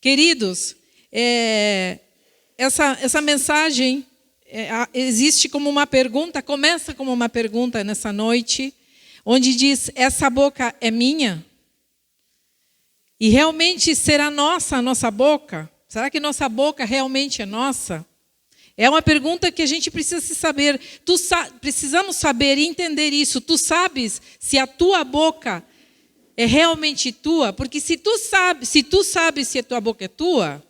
Queridos, essa mensagem existe como uma pergunta, começa como uma pergunta nessa noite, onde diz: essa boca é minha? E realmente será nossa a nossa boca? Será que nossa boca realmente é nossa? É uma pergunta que a gente precisa se saber. Precisamos saber e entender isso. Tu sabes se a tua boca é realmente tua? Porque se tu sabes se a tua boca é tua,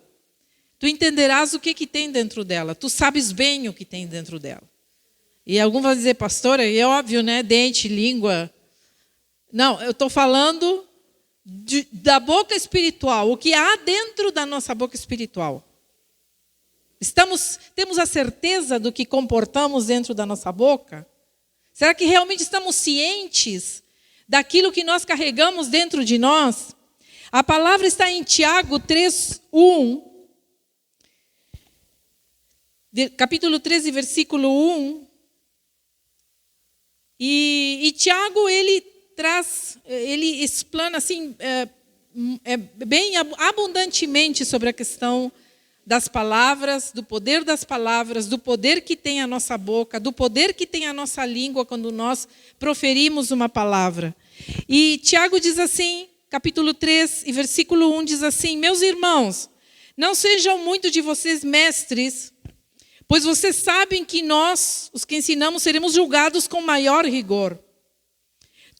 tu entenderás o que tem dentro dela. Tu sabes bem o que tem dentro dela. E alguns vão dizer: pastora, é óbvio, né? Dente, língua. Não, eu estou falando da boca espiritual. O que há dentro da nossa boca espiritual. Temos a certeza do que comportamos dentro da nossa boca? Será que realmente estamos cientes daquilo que nós carregamos dentro de nós? A palavra está em Tiago 3:1. Capítulo 13, versículo 1. E Tiago, ele explana assim, bem abundantemente sobre a questão das palavras, do poder que tem a nossa boca, do poder que tem a nossa língua quando nós proferimos uma palavra. E Tiago diz assim, capítulo 3, e versículo 1 diz assim: meus irmãos, não sejam muito de vocês mestres, pois vocês sabem que nós, os que ensinamos, seremos julgados com maior rigor.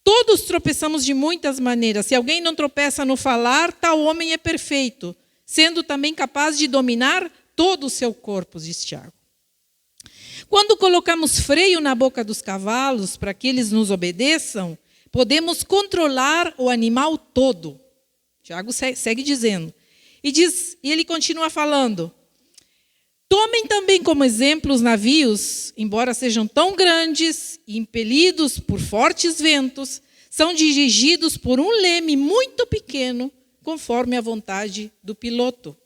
Todos tropeçamos de muitas maneiras. Se alguém não tropeça no falar, tal homem é perfeito, sendo também capaz de dominar todo o seu corpo, diz Tiago. Quando colocamos freio na boca dos cavalos para que eles nos obedeçam, podemos controlar o animal todo. Tiago segue dizendo. E ele continua falando: tomem também como exemplo os navios, embora sejam tão grandes e impelidos por fortes ventos, são dirigidos por um leme muito pequeno, conforme a vontade do piloto.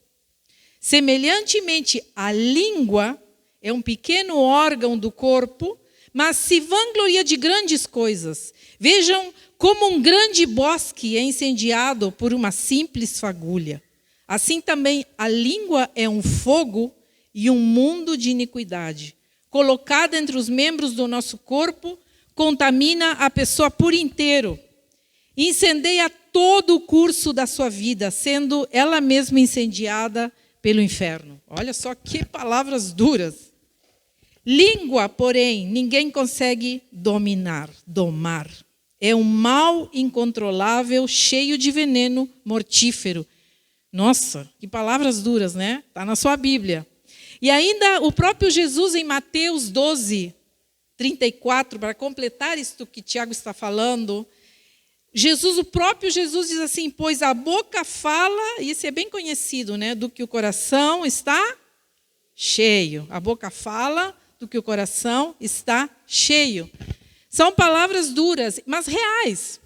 Semelhantemente, a língua é um pequeno órgão do corpo, mas se vangloria de grandes coisas. Vejam como um grande bosque é incendiado por uma simples fagulha. Assim também a língua é um fogo e um mundo de iniquidade. Colocada entre os membros do nosso corpo, contamina a pessoa por inteiro. Incendeia todo o curso da sua vida, sendo ela mesma incendiada pelo inferno. Olha só que palavras duras. Língua, porém, ninguém consegue domar. É um mal incontrolável, cheio de veneno mortífero. Nossa, que palavras duras, né? Está na sua Bíblia. E ainda o próprio Jesus, em Mateus 12, 34, para completar isto que Tiago está falando, o próprio Jesus diz assim: pois a boca fala, e isso é bem conhecido, né? Do que o coração está cheio. A boca fala do que o coração está cheio. São palavras duras, mas reais.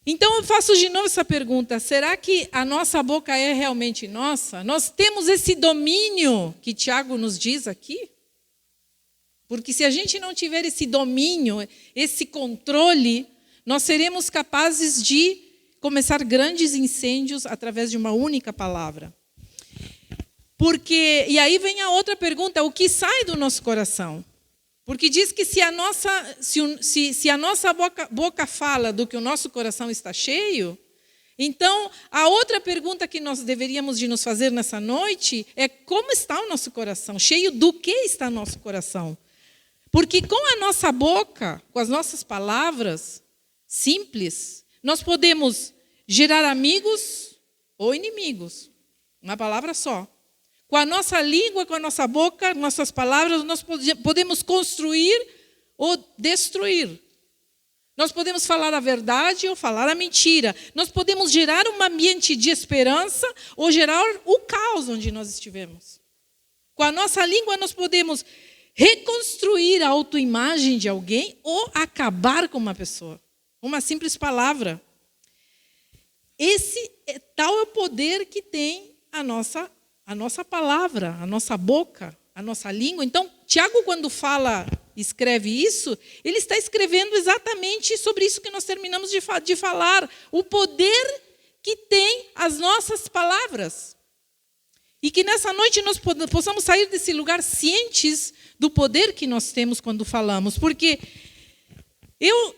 Então eu faço de novo essa pergunta: será que a nossa boca é realmente nossa? Nós temos esse domínio que Tiago nos diz aqui? Porque se a gente não tiver esse domínio, esse controle, nós seremos capazes de começar grandes incêndios através de uma única palavra. E aí vem a outra pergunta: o que sai do nosso coração? Porque diz que se a nossa boca fala do que o nosso coração está cheio, então a outra pergunta que nós deveríamos de nos fazer nessa noite é: como está o nosso coração? Cheio do que está o nosso coração? Porque com a nossa boca, com as nossas palavras simples, nós podemos gerar amigos ou inimigos. Uma palavra só. Com a nossa língua, com a nossa boca, nossas palavras, nós podemos construir ou destruir. Nós podemos falar a verdade ou falar a mentira. Nós podemos gerar um ambiente de esperança ou gerar o caos onde nós estivemos. Com a nossa língua, nós podemos reconstruir a autoimagem de alguém ou acabar com uma pessoa. Uma simples palavra. Tal é o poder que tem a nossa palavra, a nossa boca, a nossa língua. Então, Tiago, quando escreve isso, ele está escrevendo exatamente sobre isso que nós terminamos de falar. O poder que tem as nossas palavras. E que nessa noite nós possamos sair desse lugar cientes do poder que nós temos quando falamos. Porque eu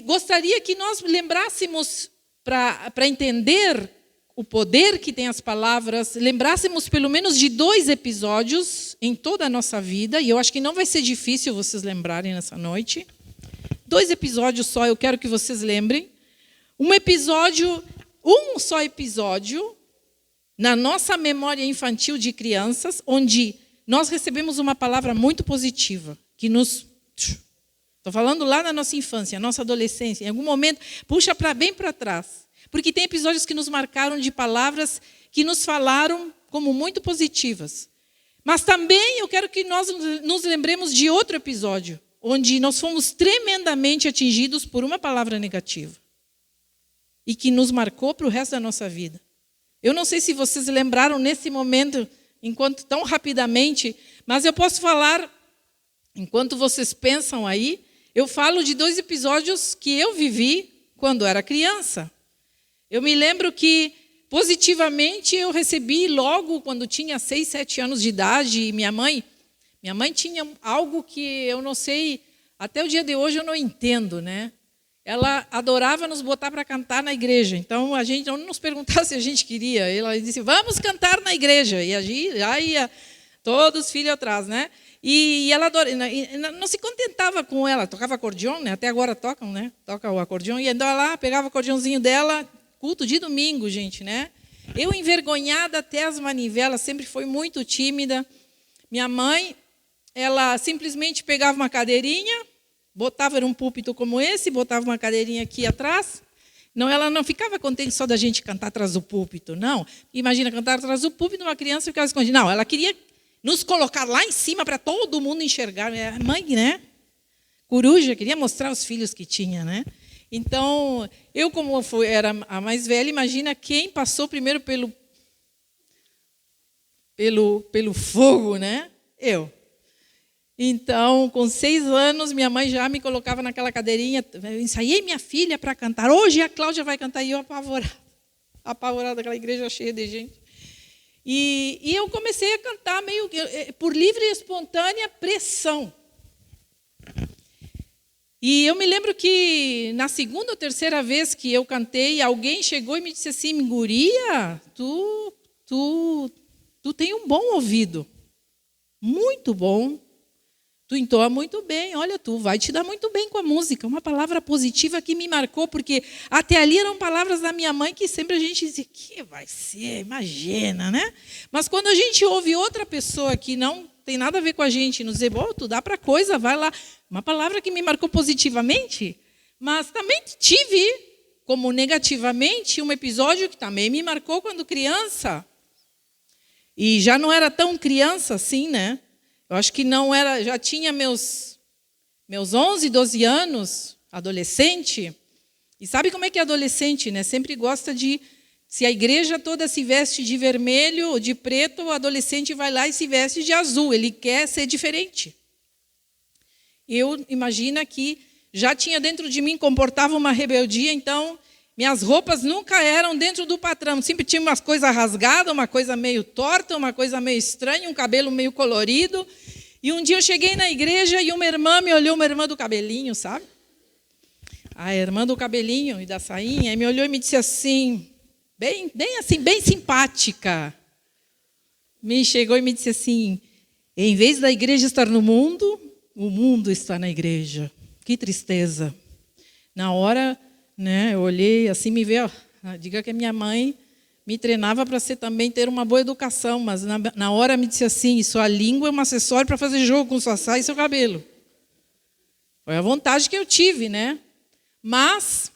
gostaria que nós lembrássemos, para entender o poder que tem as palavras, lembrássemos pelo menos de 2 episódios em toda a nossa vida, e eu acho que não vai ser difícil vocês lembrarem nessa noite. 2 episódios só, eu quero que vocês lembrem. Um só episódio, na nossa memória infantil de crianças, onde nós recebemos uma palavra muito positiva, que nos... Estou falando lá na nossa infância, nossa adolescência, em algum momento, puxa bem para trás. Porque tem episódios que nos marcaram de palavras que nos falaram como muito positivas. Mas também eu quero que nós nos lembremos de outro episódio, onde nós fomos tremendamente atingidos por uma palavra negativa. E que nos marcou para o resto da nossa vida. Eu não sei se vocês lembraram nesse momento, enquanto tão rapidamente, mas eu posso falar, enquanto vocês pensam aí, eu falo de 2 episódios que eu vivi quando era criança. Eu me lembro que, positivamente, eu recebi logo quando tinha 6, 7 anos de idade, e minha mãe tinha algo que eu não sei, até o dia de hoje eu não entendo, né? Ela adorava nos botar para cantar na igreja. Então, a gente não nos perguntava se a gente queria. Ela disse, vamos cantar na igreja. E a gente já ia todos os filhos atrás, né? E ela não se contentava com ela. Tocava acordeão, né? Até agora tocam, né? Toca o acordeão. E então ela pegava o acordeãozinho dela, culto de domingo, gente, né? Eu, envergonhada até as manivelas, sempre foi muito tímida. Minha mãe, ela simplesmente pegava uma cadeirinha, botava um púlpito como esse, botava uma cadeirinha aqui atrás. Não, ela não ficava contente só da gente cantar atrás do púlpito, não. Imagina cantar atrás do púlpito, uma criança ficava escondida. Não, ela queria nos colocar lá em cima para todo mundo enxergar. Mãe, né? Coruja, queria mostrar os filhos que tinha, né? Então, eu como era a mais velha, imagina quem passou primeiro pelo fogo, né? Eu. Então, com 6 anos, minha mãe já me colocava naquela cadeirinha. Eu ensaiei minha filha para cantar. Hoje a Cláudia vai cantar. E eu apavorada, aquela igreja cheia de gente. E eu comecei a cantar meio por livre e espontânea pressão. E eu me lembro que na 2ª ou 3ª vez que eu cantei, alguém chegou e me disse assim, guria, tu tem um bom ouvido. Muito bom. Tu entoa muito bem, olha, tu vai te dar muito bem com a música. Uma palavra positiva que me marcou, porque até ali eram palavras da minha mãe que sempre a gente dizia, que vai ser, imagina, né? Mas quando a gente ouve outra pessoa que não tem nada a ver com a gente, nos dizer, tu dá para coisa, vai lá. Uma palavra que me marcou positivamente, mas também tive, como negativamente, um episódio que também me marcou quando criança. E já não era tão criança assim, né? Eu acho que não era, já tinha meus 11, 12 anos, adolescente. E sabe como é que é adolescente, né? Sempre gosta de, se a igreja toda se veste de vermelho ou de preto, o adolescente vai lá e se veste de azul. Ele quer ser diferente. Eu imagino que já tinha dentro de mim, comportava uma rebeldia, então minhas roupas nunca eram dentro do padrão. Sempre tinha umas coisas rasgadas, uma coisa meio torta, uma coisa meio estranha, um cabelo meio colorido. E um dia eu cheguei na igreja e uma irmã me olhou, uma irmã do cabelinho, sabe? A irmã do cabelinho e da sainha, e me olhou e me disse assim, bem simpática. Me chegou e me disse assim, em vez da igreja estar no mundo, o mundo está na igreja. Que tristeza. Na hora, né, eu olhei assim, me veio, diga que a minha mãe me treinava para ter uma boa educação, mas na hora me disse assim, sua língua é um acessório para fazer jogo com sua saia e seu cabelo. Foi a vontade que eu tive, né? Mas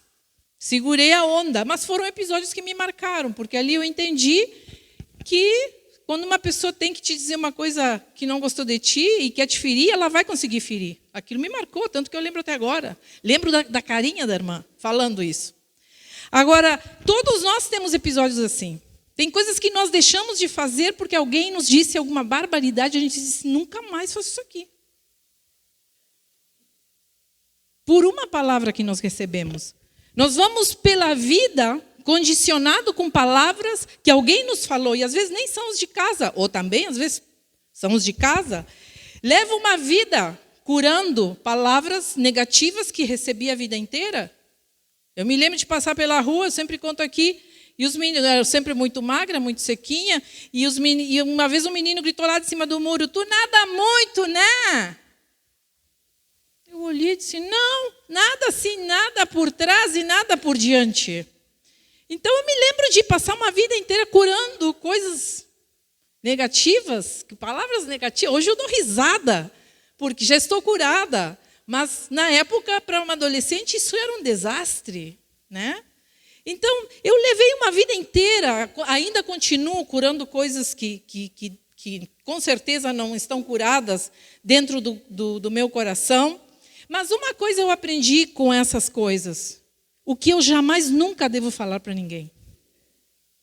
segurei a onda. Mas foram episódios que me marcaram, porque ali eu entendi que quando uma pessoa tem que te dizer uma coisa que não gostou de ti e quer te ferir, ela vai conseguir ferir. Aquilo me marcou, tanto que eu lembro até agora. Lembro da carinha da irmã falando isso. Agora, todos nós temos episódios assim. Tem coisas que nós deixamos de fazer porque alguém nos disse alguma barbaridade e a gente disse, nunca mais faço isso aqui. Por uma palavra que nós recebemos. Nós vamos pela vida condicionado com palavras que alguém nos falou, e às vezes nem são os de casa, ou também às vezes são os de casa, leva uma vida curando palavras negativas que recebi a vida inteira. Eu me lembro de passar pela rua, eu sempre conto aqui, e os meninos, eu era sempre muito magra, muito sequinha, e uma vez um menino gritou lá de cima do muro, tu nada muito, né? Eu olhei e disse, não, nada assim, nada por trás e nada por diante. Então eu me lembro de passar uma vida inteira curando coisas negativas, palavras negativas. Hoje eu dou risada, porque já estou curada. Mas na época, para uma adolescente, isso era um desastre, né? Então, eu levei uma vida inteira, ainda continuo curando coisas que com certeza não estão curadas dentro do meu coração. Mas uma coisa eu aprendi com essas coisas, o que eu jamais, nunca devo falar para ninguém.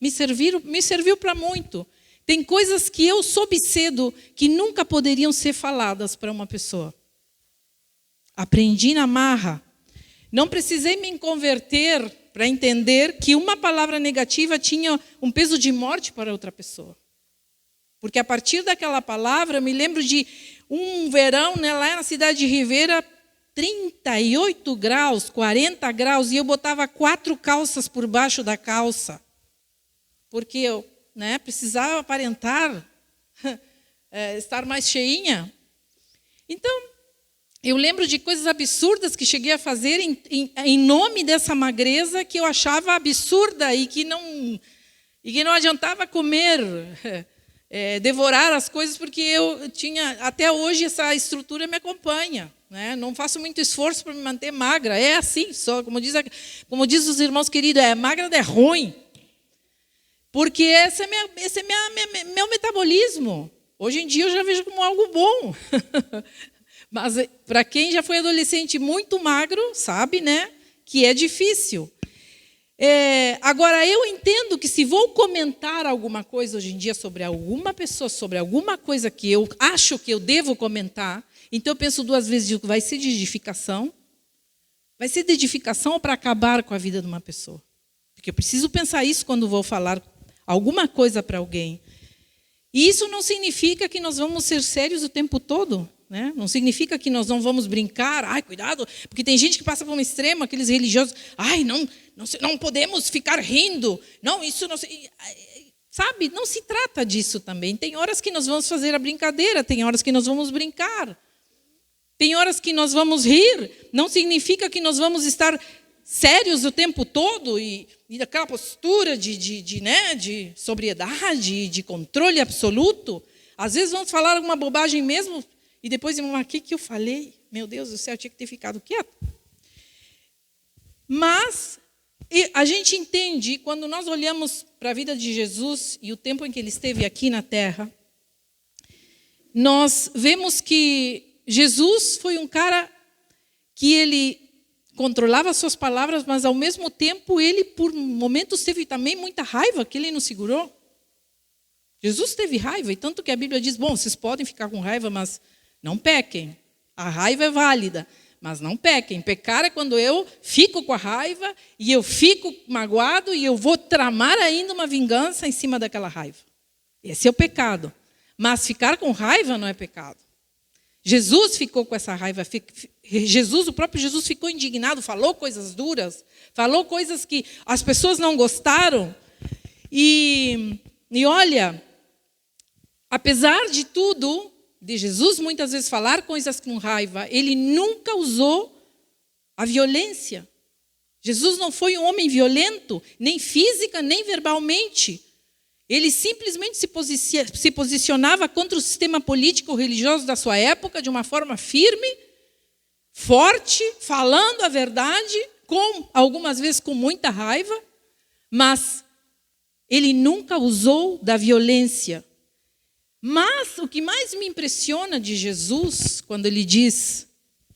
Me serviu para muito. Tem coisas que eu soube cedo que nunca poderiam ser faladas para uma pessoa. Aprendi na marra. Não precisei me converter para entender que uma palavra negativa tinha um peso de morte para outra pessoa. Porque a partir daquela palavra, eu me lembro de um verão, né, lá na cidade de Ribeira, 38 graus, 40 graus, e eu botava 4 calças por baixo da calça. Porque eu precisava aparentar estar mais cheinha. Então, eu lembro de coisas absurdas que cheguei a fazer em nome dessa magreza que eu achava absurda e que não adiantava comer, devorar as coisas, porque eu tinha, até hoje, essa estrutura me acompanha. Né? Não faço muito esforço para me manter magra. É assim, só como diz os irmãos queridos, magra é ruim. Porque esse é meu metabolismo. Hoje em dia eu já vejo como algo bom. Mas para quem já foi adolescente muito magro, sabe, né, que é difícil. Agora, eu entendo que se vou comentar alguma coisa hoje em dia sobre alguma pessoa, sobre alguma coisa que eu acho que eu devo comentar, então eu penso 2 vezes, vai ser de edificação? Vai ser de edificação ou para acabar com a vida de uma pessoa? Porque eu preciso pensar isso quando vou falar alguma coisa para alguém. E isso não significa que nós vamos ser sérios o tempo todo. Né? Não significa que nós não vamos brincar. Ai, cuidado, porque tem gente que passa por um extremo, aqueles religiosos. Ai, não podemos ficar rindo. Não, isso não... Sabe, não se trata disso também. Tem horas que nós vamos fazer a brincadeira, tem horas que nós vamos brincar. Tem horas que nós vamos rir. Não significa que nós vamos estar sérios o tempo todo e daquela postura de sobriedade, de controle absoluto. Às vezes vamos falar alguma bobagem mesmo e depois, o que eu falei? Meu Deus do céu, eu tinha que ter ficado quieto. Mas a gente entende, quando nós olhamos para a vida de Jesus e o tempo em que ele esteve aqui na Terra, nós vemos que Jesus foi um cara que ele controlava as suas palavras, mas ao mesmo tempo ele, por momentos, teve também muita raiva que ele não segurou. Jesus teve raiva, e tanto que a Bíblia diz, bom, vocês podem ficar com raiva, mas não pequem. A raiva é válida, mas não pequem. Pecar é quando eu fico com a raiva e eu fico magoado e eu vou tramar ainda uma vingança em cima daquela raiva. Esse é o pecado. Mas ficar com raiva não é pecado. Jesus ficou com essa raiva. O próprio Jesus ficou indignado, falou coisas duras, falou coisas que as pessoas não gostaram. E olha, apesar de tudo, de Jesus muitas vezes falar coisas com raiva, ele nunca usou a violência. Jesus não foi um homem violento, nem física, nem verbalmente. Ele simplesmente se posicionava contra o sistema político religioso da sua época de uma forma firme, forte, falando a verdade, algumas vezes com muita raiva, mas ele nunca usou da violência. Mas o que mais me impressiona de Jesus, quando ele diz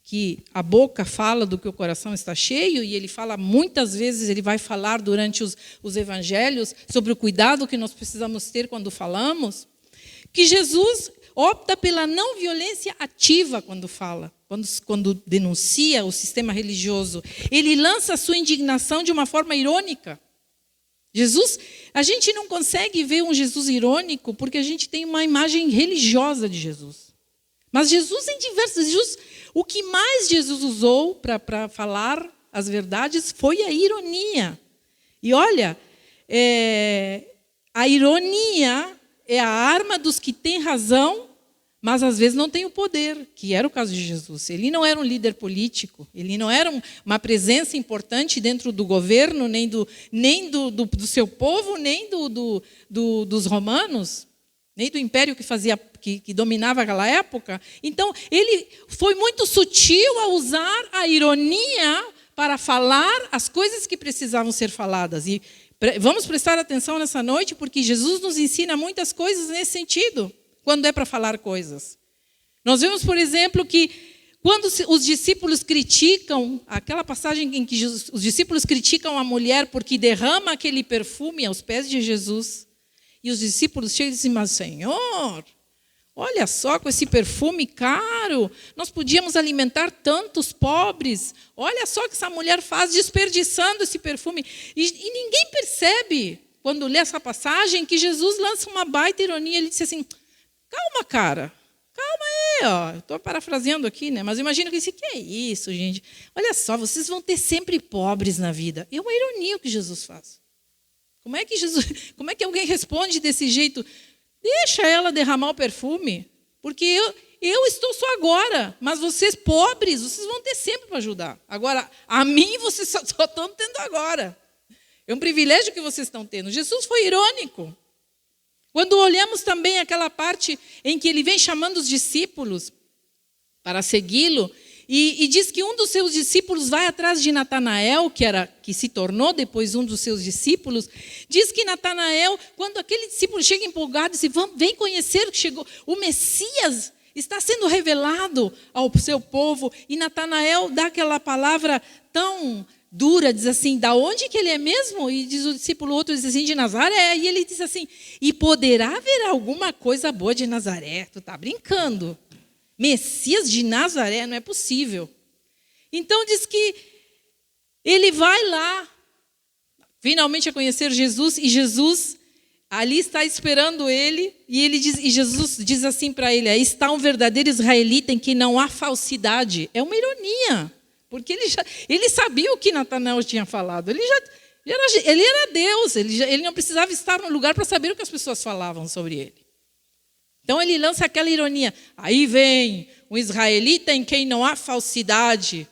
que a boca fala do que o coração está cheio, e ele fala muitas vezes, ele vai falar durante os evangelhos sobre o cuidado que nós precisamos ter quando falamos, que Jesus opta pela não violência ativa quando fala, quando denuncia o sistema religioso. Ele lança a sua indignação de uma forma irônica. Jesus, a gente não consegue ver um Jesus irônico porque a gente tem uma imagem religiosa de Jesus. Mas Jesus em diversos... o que mais Jesus usou para falar as verdades foi a ironia. E olha, a ironia é a arma dos que têm razão, mas às vezes não têm o poder, que era o caso de Jesus. Ele não era um líder político, ele não era uma presença importante dentro do governo, nem do seu povo, nem dos romanos, nem do império que dominava aquela época. Então, ele foi muito sutil a usar a ironia para falar as coisas que precisavam ser faladas. E vamos prestar atenção nessa noite, porque Jesus nos ensina muitas coisas nesse sentido, quando é para falar coisas. Nós vemos, por exemplo, que quando os discípulos criticam, aquela passagem em que os discípulos criticam a mulher porque derrama aquele perfume aos pés de Jesus, e os discípulos chegam e dizem, mas Senhor, olha só, com esse perfume caro, nós podíamos alimentar tantos pobres. Olha só o que essa mulher faz, desperdiçando esse perfume. E ninguém percebe, quando lê essa passagem, que Jesus lança uma baita ironia. Ele disse assim, calma, cara, calma aí. Ó. Estou parafraseando aqui, né? Mas imagina que é isso, gente. Olha só, vocês vão ter sempre pobres na vida. É uma ironia o que Jesus faz. Como é que alguém responde desse jeito? Deixa ela derramar o perfume, porque eu estou só agora, mas vocês pobres, vocês vão ter sempre para ajudar. Agora, a mim vocês só estão tendo agora. É um privilégio que vocês estão tendo. Jesus foi irônico. Quando olhamos também aquela parte em que ele vem chamando os discípulos para segui-lo, e diz que um dos seus discípulos vai atrás de Natanael, que se tornou depois um dos seus discípulos. Diz que Natanael, quando aquele discípulo chega empolgado, diz, vem conhecer que chegou o Messias, está sendo revelado ao seu povo. E Natanael dá aquela palavra tão dura, diz assim, da onde que ele é mesmo? E diz o discípulo outro, diz assim, de Nazaré. E ele diz assim, e poderá haver alguma coisa boa de Nazaré? Tu está brincando. Messias de Nazaré, não é possível. Então diz que ele vai lá, finalmente a conhecer Jesus, e Jesus ali está esperando ele, e Jesus diz assim para ele, está um verdadeiro israelita em que não há falsidade. É uma ironia, porque ele sabia o que Natanael tinha falado, ele era Deus, ele não precisava estar no lugar para saber o que as pessoas falavam sobre ele. Então ele lança aquela ironia, aí vem um israelita em quem não há falsidade.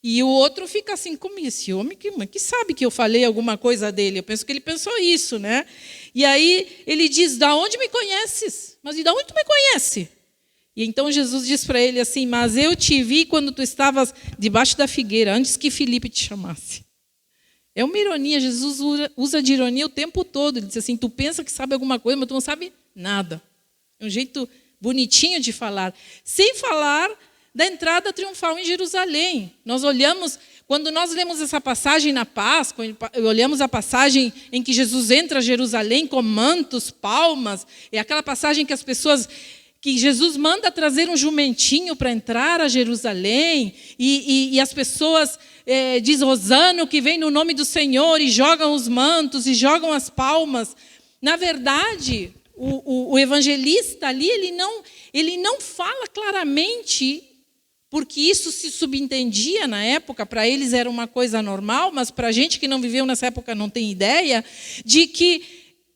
E o outro fica assim, como esse homem que sabe que eu falei alguma coisa dele? Eu penso que ele pensou isso, né? E aí ele diz, da onde me conheces? Mas e da onde tu me conhece? E então Jesus diz para ele assim, mas eu te vi quando tu estavas debaixo da figueira, antes que Filipe te chamasse. É uma ironia, Jesus usa de ironia o tempo todo. Ele diz assim, tu pensa que sabe alguma coisa, mas tu não sabe nada. É um jeito bonitinho de falar. Sem falar da entrada triunfal em Jerusalém. Quando nós lemos essa passagem na Páscoa, olhamos a passagem em que Jesus entra a Jerusalém com mantos, palmas, é aquela passagem que Jesus manda trazer um jumentinho para entrar a Jerusalém, e as pessoas dizem, Hosana, que vem no nome do Senhor, e jogam os mantos, e jogam as palmas. Na verdade, o evangelista ali, ele não fala claramente, porque isso se subentendia na época, para eles era uma coisa normal, mas para a gente que não viveu nessa época não tem ideia, de que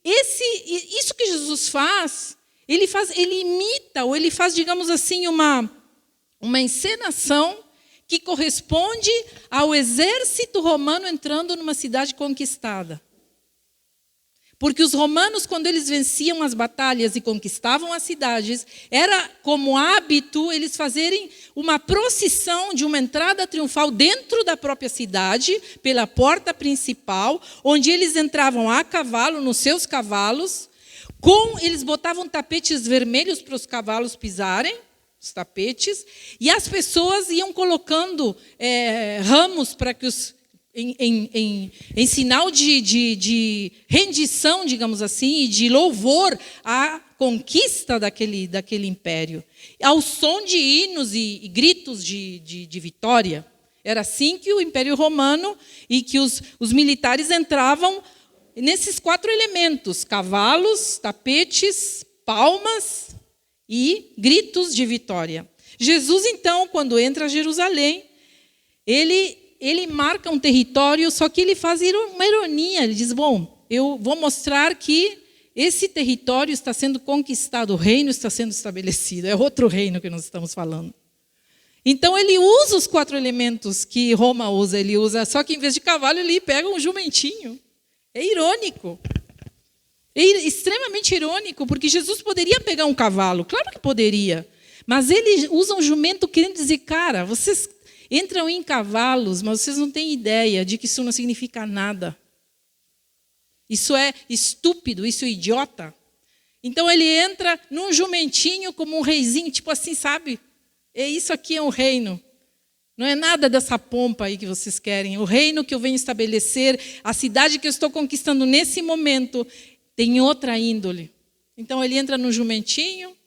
isso que Jesus faz, ele imita, ou ele faz, digamos assim, uma encenação que corresponde ao exército romano entrando numa cidade conquistada. Porque os romanos, quando eles venciam as batalhas e conquistavam as cidades, era como hábito eles fazerem uma procissão de uma entrada triunfal dentro da própria cidade, pela porta principal, onde eles entravam a cavalo, nos seus cavalos, eles botavam tapetes vermelhos para os cavalos pisarem, os tapetes, e as pessoas iam colocando ramos para que em sinal de rendição, digamos assim, e de louvor à conquista daquele império, ao som de hinos e gritos de vitória. Era assim que o Império Romano e que os militares entravam nesses 4 elementos: cavalos, tapetes, palmas e gritos de vitória. Jesus, então, quando entra a Jerusalém, ele marca um território, só que ele faz uma ironia. Ele diz, bom, eu vou mostrar que esse território está sendo conquistado, o reino está sendo estabelecido. É outro reino que nós estamos falando. Então, ele usa os 4 elementos que Roma usa. Ele usa, só que em vez de cavalo, ele pega um jumentinho. É irônico. É extremamente irônico, porque Jesus poderia pegar um cavalo. Claro que poderia. Mas ele usa um jumento querendo dizer, cara, vocês entram em cavalos, mas vocês não têm ideia de que isso não significa nada. Isso é estúpido, isso é idiota. Então, ele entra num jumentinho como um reizinho, tipo assim, sabe? Isso aqui é um reino. Não é nada dessa pompa aí que vocês querem. O reino que eu venho estabelecer, a cidade que eu estou conquistando nesse momento, tem outra índole. Então, ele entra no jumentinho,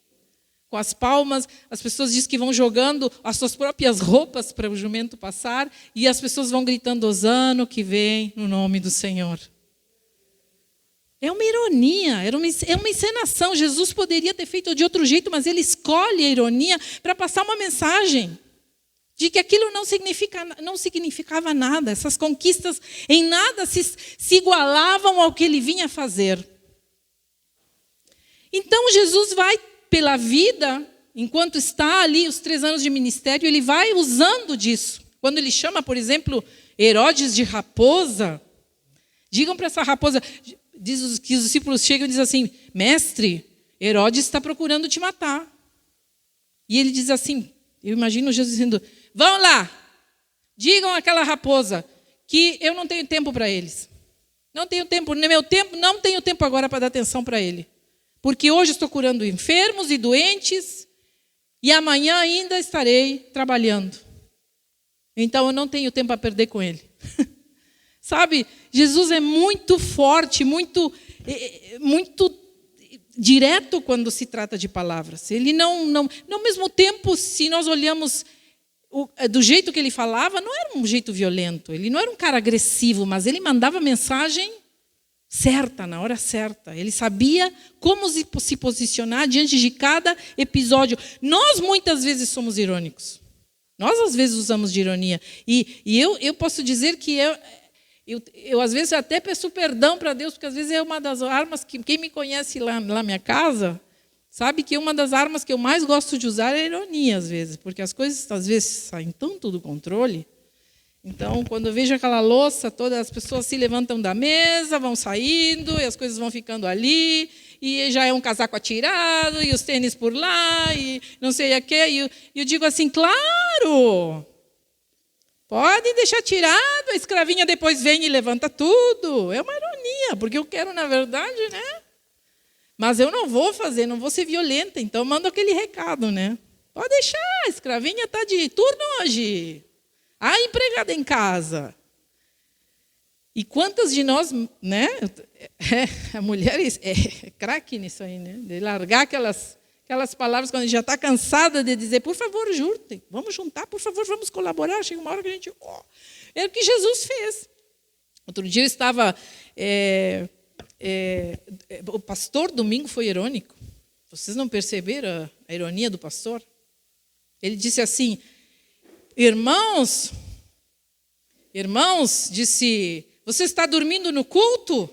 com as palmas, as pessoas dizem que vão jogando as suas próprias roupas para o jumento passar, e as pessoas vão gritando, hosana que vem no nome do Senhor. É uma ironia, é uma encenação. Jesus poderia ter feito de outro jeito, mas ele escolhe a ironia para passar uma mensagem de que aquilo não significava nada. Essas conquistas em nada se igualavam ao que ele vinha fazer. Então, Jesus vai pela vida, enquanto está ali os 3 anos de ministério, ele vai usando disso. Quando ele chama, por exemplo, Herodes de raposa, digam para essa raposa... Diz que os discípulos chegam e dizem assim, mestre, Herodes está procurando te matar. E ele diz assim, eu imagino Jesus dizendo, vão lá, digam àquela raposa que eu não tenho tempo para eles. Não tenho tempo, não tenho tempo agora para dar atenção para ele. Porque hoje estou curando enfermos e doentes e amanhã ainda estarei trabalhando. Então eu não tenho tempo a perder com ele. Sabe, Jesus é muito forte, muito direto quando se trata de palavras. Ele não, ao mesmo tempo, se nós olhamos do jeito que ele falava, não era um jeito violento. Ele não era um cara agressivo, mas ele mandava a mensagem certa, na hora certa. Ele sabia como se posicionar diante de cada episódio. Nós, muitas vezes, somos irônicos. Nós, às vezes, usamos de ironia. E eu posso dizer que eu, às vezes, até peço perdão para Deus, porque, às vezes, é uma das armas que... Quem me conhece lá na minha casa, sabe que uma das armas que eu mais gosto de usar é a ironia, às vezes. Porque as coisas, às vezes, saem tanto do controle. Então, quando eu vejo aquela louça toda, as pessoas se levantam da mesa, vão saindo, e as coisas vão ficando ali, e já é um casaco atirado, e os tênis por lá, e não sei o quê. E eu digo assim, claro... Podem deixar tirado, a escravinha depois vem e levanta tudo. É uma ironia, porque eu quero, na verdade, né? Mas eu não vou ser violenta, então eu mando aquele recado, né? Pode deixar, a escravinha está de turno hoje. A empregada em casa. E quantas de nós, né? A mulher é craque nisso aí, né? De largar aquelas palavras quando a gente já está cansada de dizer, por favor, juntem, vamos juntar, por favor, vamos colaborar. Chega uma hora que a gente... É o que Jesus fez. Outro dia eu estava... o pastor domingo foi irônico. Vocês não perceberam a ironia do pastor? Ele disse assim, irmãos, disse, você está dormindo no culto?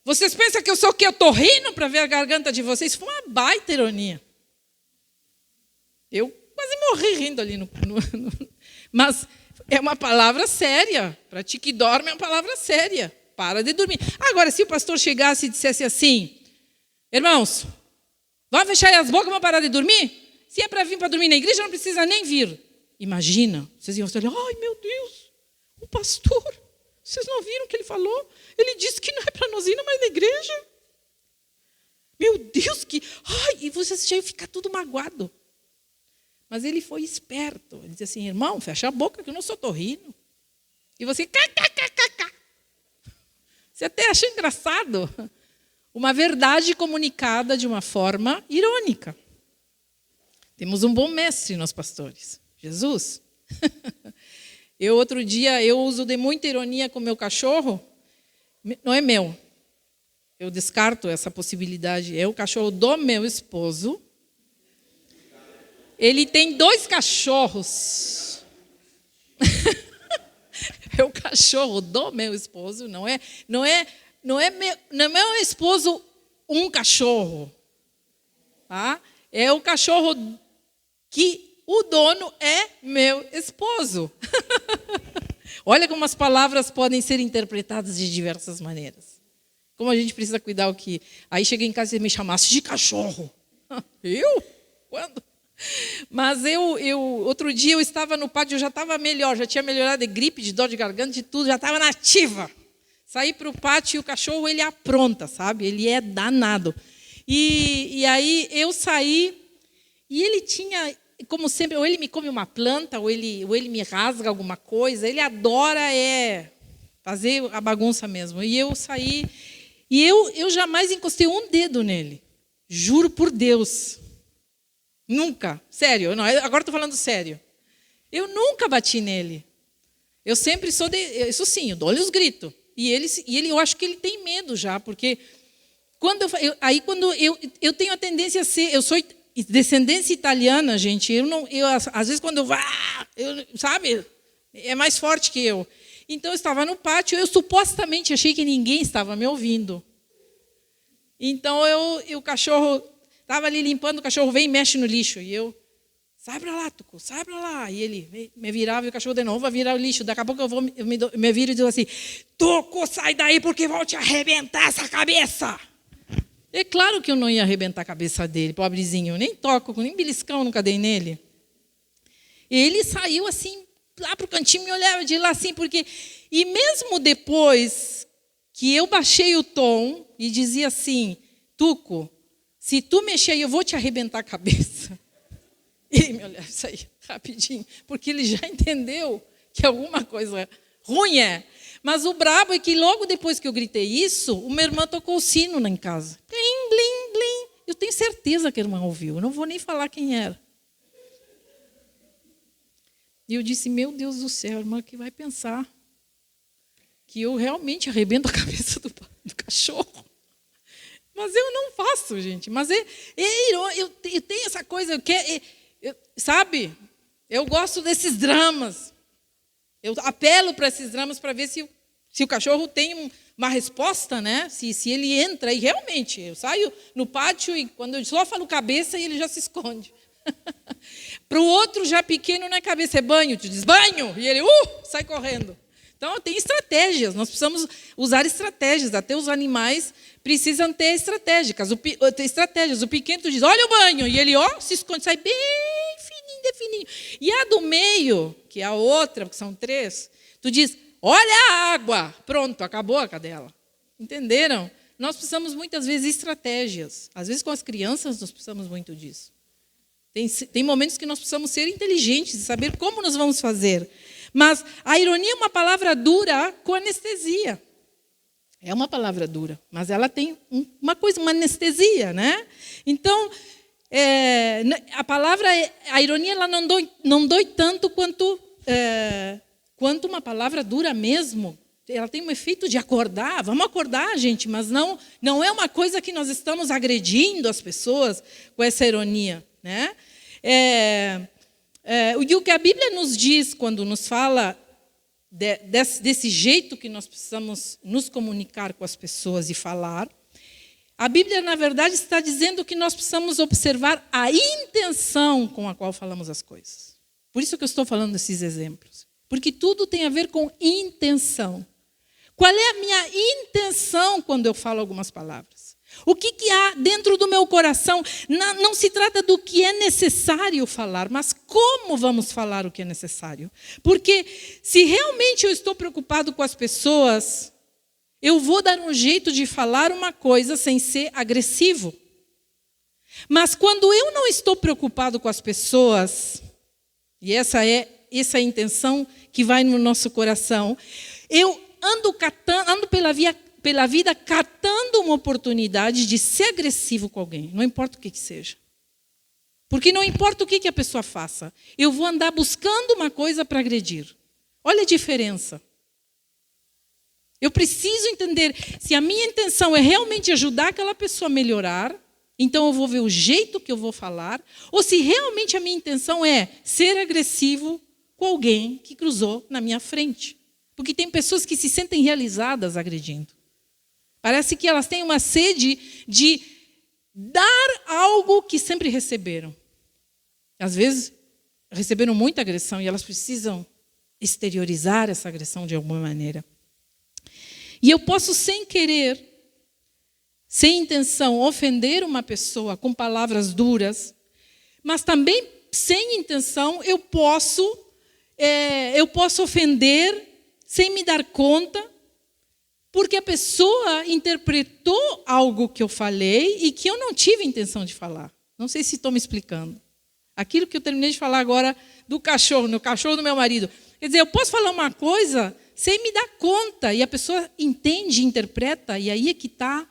Vocês pensam que eu sou o quê? Eu estou rindo para ver a garganta de vocês? Foi uma baita ironia. Eu quase morri rindo ali. Mas é uma palavra séria. Para ti que dorme é uma palavra séria. Para de dormir. Agora, se o pastor chegasse e dissesse assim, irmãos, vão fechar as bocas e vão parar de dormir? Se é para vir para dormir na igreja, não precisa nem vir. Imagina, vocês iam olhar, ai meu Deus, o pastor, vocês não viram o que ele falou? Ele disse que não é para nós ir mais na igreja. Meu Deus, e vocês já iam ficar tudo magoado. Mas ele foi esperto. Ele disse assim, irmão, fecha a boca que eu não sou torrino. E você, você até acha engraçado. Uma verdade comunicada de uma forma irônica. Temos um bom mestre, nós pastores. Jesus. Outro dia, eu uso de muita ironia com meu cachorro. Não é meu. Eu descarto essa possibilidade. É o cachorro do meu esposo. Ele tem 2 cachorros. É o cachorro do meu esposo. Não é meu esposo um cachorro. Tá? É o cachorro que o dono é meu esposo. Olha como as palavras podem ser interpretadas de diversas maneiras. Como a gente precisa cuidar o que... Aí cheguei em casa e me chamasse de cachorro. Eu? Quando? Mas outro dia eu estava no pátio, eu já estava melhor, já tinha melhorado de gripe, de dor de garganta, de tudo, já estava nativa. Saí para o pátio e o cachorro, ele apronta, sabe? Ele é danado. E aí eu saí e ele tinha... Como sempre, ou ele me come uma planta, ou ele me rasga alguma coisa. Ele adora fazer a bagunça mesmo. E eu saí, e eu jamais encostei um dedo nele. Juro por Deus. Nunca. Sério. Não, agora estou falando sério. Eu nunca bati nele. Eu sempre sou isso sim, eu dou-lhe os gritos. E ele, eu acho que ele tem medo já, porque quando eu tenho a tendência a ser... Eu sou... descendência italiana, gente, às vezes quando sabe, é mais forte que eu. Então eu estava no pátio, eu supostamente achei que ninguém estava me ouvindo. Então o cachorro estava ali limpando, o cachorro vem e mexe no lixo. E eu, sai para lá, Tuco, sai para lá. E ele me virava e o cachorro de novo vai virar o lixo. Daqui a pouco eu me viro e digo assim, Tuco, sai daí porque vou te arrebentar essa cabeça. É claro que eu não ia arrebentar a cabeça dele, pobrezinho. Eu nem toco, nem beliscão nunca dei nele. Ele saiu assim, lá para o cantinho, me olhava de lá assim, porque... E mesmo depois que eu baixei o tom e dizia assim, Tuco, se tu mexer, eu vou te arrebentar a cabeça. Ele me olhava isso aí, rapidinho, porque ele já entendeu que alguma coisa ruim é. Mas o brabo é que logo depois que eu gritei isso, o meu irmão tocou o sino lá em casa. Blim, blim, blim. Eu tenho certeza que a irmã ouviu. Eu não vou nem falar quem era. E eu disse, meu Deus do céu, a irmã que vai pensar que eu realmente arrebento a cabeça do cachorro. Mas eu não faço, gente. Mas eu tenho essa coisa, sabe? Eu gosto desses dramas. Eu apelo para esses dramas para ver se o cachorro tem uma resposta, né? Se ele entra, e realmente, eu saio no pátio e quando eu só falo cabeça, ele já se esconde. Para o outro, já pequeno, não é cabeça, é banho. Tu diz, banho! E ele, sai correndo. Então, tem estratégias, nós precisamos usar estratégias, até os animais precisam ter estratégias. O pequeno, tu diz, olha o banho, e ele, se esconde, sai bem fininho, fininho. E a do meio, que é a outra, porque são 3, tu diz, olha a água, pronto, acabou a cadela. Entenderam? Nós precisamos muitas vezes estratégias. Às vezes com as crianças nós precisamos muito disso. Tem momentos que nós precisamos ser inteligentes e saber como nós vamos fazer. Mas a ironia é uma palavra dura com anestesia. É uma palavra dura, mas ela tem uma anestesia, né? Então, a ironia ela não dói tanto quanto uma palavra dura mesmo. Ela tem um efeito de acordar. Vamos acordar, gente, mas não é uma coisa que nós estamos agredindo as pessoas com essa ironia, né? E o que a Bíblia nos diz quando nos fala desse jeito que nós precisamos nos comunicar com as pessoas e falar, a Bíblia, na verdade, está dizendo que nós precisamos observar a intenção com a qual falamos as coisas. Por isso que eu estou falando desses exemplos. Porque tudo tem a ver com intenção. Qual é a minha intenção quando eu falo algumas palavras? O que há dentro do meu coração? Não se trata do que é necessário falar, mas como vamos falar o que é necessário. Porque se realmente eu estou preocupado com as pessoas, eu vou dar um jeito de falar uma coisa sem ser agressivo. Mas quando eu não estou preocupado com as pessoas, e essa é a intenção que vai no nosso coração, eu ando pela vida catando uma oportunidade de ser agressivo com alguém, não importa o que seja. Porque não importa o que a pessoa faça, eu vou andar buscando uma coisa para agredir. Olha a diferença. Eu preciso entender se a minha intenção é realmente ajudar aquela pessoa a melhorar, então eu vou ver o jeito que eu vou falar, ou se realmente a minha intenção é ser agressivo com alguém que cruzou na minha frente. Porque tem pessoas que se sentem realizadas agredindo. Parece que elas têm uma sede de dar algo que sempre receberam. Às vezes, receberam muita agressão e elas precisam exteriorizar essa agressão de alguma maneira. E eu posso, sem querer, sem intenção, ofender uma pessoa com palavras duras, mas também, sem intenção, eu posso ofender sem me dar conta, porque a pessoa interpretou algo que eu falei e que eu não tive intenção de falar. Não sei se estou me explicando. Aquilo que eu terminei de falar agora do cachorro, no cachorro do meu marido. Quer dizer, eu posso falar uma coisa sem me dar conta, e a pessoa entende, interpreta, e aí é que está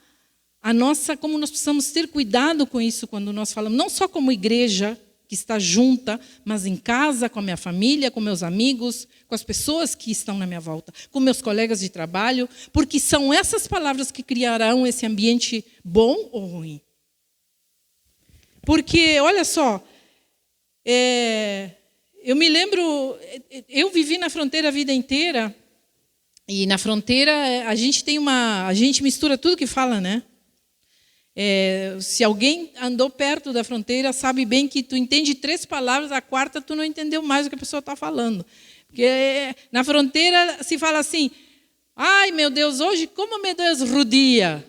a nossa, como nós precisamos ter cuidado com isso quando nós falamos, não só como igreja, que está junta, mas em casa, com a minha família, com meus amigos, com as pessoas que estão na minha volta, com meus colegas de trabalho, porque são essas palavras que criarão esse ambiente bom ou ruim. Porque, olha só, eu me lembro, eu vivi na fronteira a vida inteira, e na fronteira a gente mistura tudo que fala, né? Se alguém andou perto da fronteira, sabe bem que tu entende 3 palavras, a 4ª tu não entendeu mais o que a pessoa está falando. Porque na fronteira se fala assim, ai meu Deus, hoje como meu Deus rudia.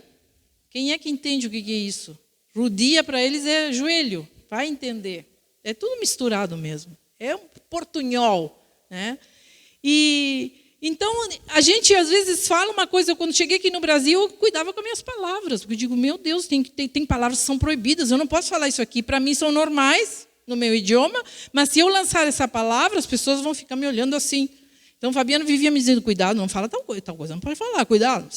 Quem é que entende o que é isso? Rudia para eles é joelho, vai entender. É tudo misturado mesmo. É um portunhol, né? Então, a gente às vezes fala uma coisa, quando cheguei aqui no Brasil, eu cuidava com as minhas palavras, porque eu digo, meu Deus, tem palavras que são proibidas, eu não posso falar isso aqui, para mim são normais, no meu idioma, mas se eu lançar essa palavra, as pessoas vão ficar me olhando assim. Então, o Fabiano vivia me dizendo, cuidado, não fala tal coisa não pode falar, cuidado.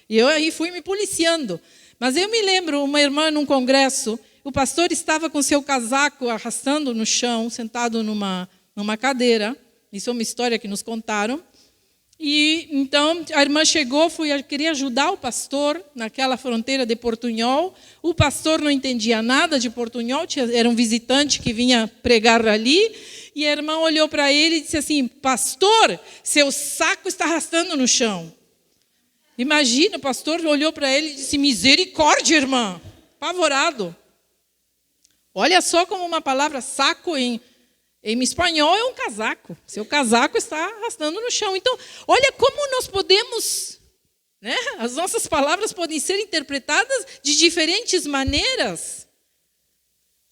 E eu aí fui me policiando. Mas eu me lembro, uma irmã num congresso, o pastor estava com seu casaco arrastando no chão, sentado numa cadeira, isso é uma história que nos contaram. E então a irmã chegou, queria ajudar o pastor naquela fronteira de Portunhol. O pastor não entendia nada de Portunhol, era um visitante que vinha pregar ali. E a irmã olhou para ele e disse assim, pastor, seu saco está arrastando no chão. Imagina, o pastor olhou para ele e disse, misericórdia, irmã, apavorado. Olha só como uma palavra saco em espanhol é um casaco. Seu casaco está arrastando no chão. Então, olha como nós podemos, né? As nossas palavras podem ser interpretadas de diferentes maneiras.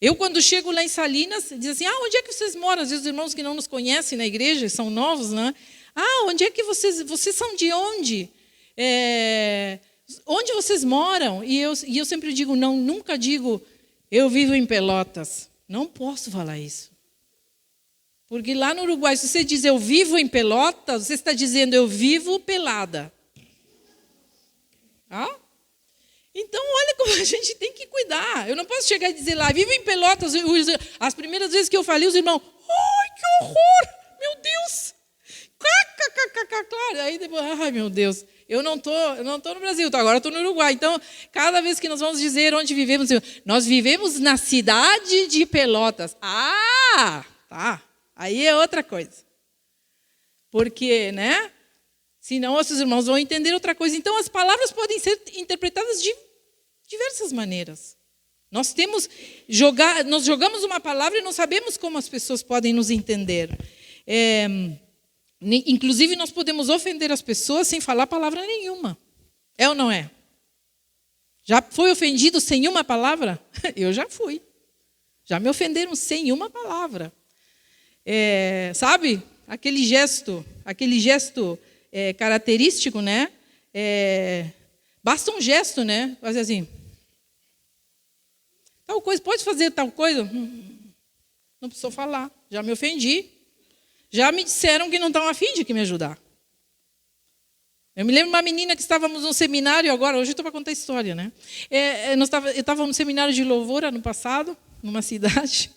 Eu, quando chego lá em Salinas, diz assim, onde é que vocês moram? Às vezes os irmãos que não nos conhecem na igreja, são novos, né? Onde é que vocês são de onde? Onde vocês moram? E eu sempre digo, nunca digo, eu vivo em Pelotas. Não posso falar isso. Porque lá no Uruguai, se você diz eu vivo em Pelotas, você está dizendo eu vivo pelada. Então, olha como a gente tem que cuidar. Eu não posso chegar e dizer lá, vivo em Pelotas. As primeiras vezes que eu falei, os irmãos, ai, que horror, meu Deus. Claro. Aí depois, ai, meu Deus, eu não tô no Brasil, agora estou no Uruguai. Então, cada vez que nós vamos dizer onde vivemos, nós vivemos na cidade de Pelotas. Tá. Aí é outra coisa. Porque, né? Senão, os irmãos vão entender outra coisa. Então, as palavras podem ser interpretadas de diversas maneiras. Nós jogamos uma palavra e não sabemos como as pessoas podem nos entender. Inclusive, nós podemos ofender as pessoas sem falar palavra nenhuma. É ou não é? Já foi ofendido sem uma palavra? Eu já fui. Já me ofenderam sem uma palavra. Sabe? Aquele gesto característico, né? Basta um gesto, né? Fazer assim. Tal coisa, pode fazer tal coisa? Não precisou falar. Já me ofendi. Já me disseram que não estão a fim de me ajudar. Eu me lembro de uma menina que estávamos num seminário agora, hoje eu estou para contar a história, né? Eu estava no seminário de louvor ano passado, numa cidade,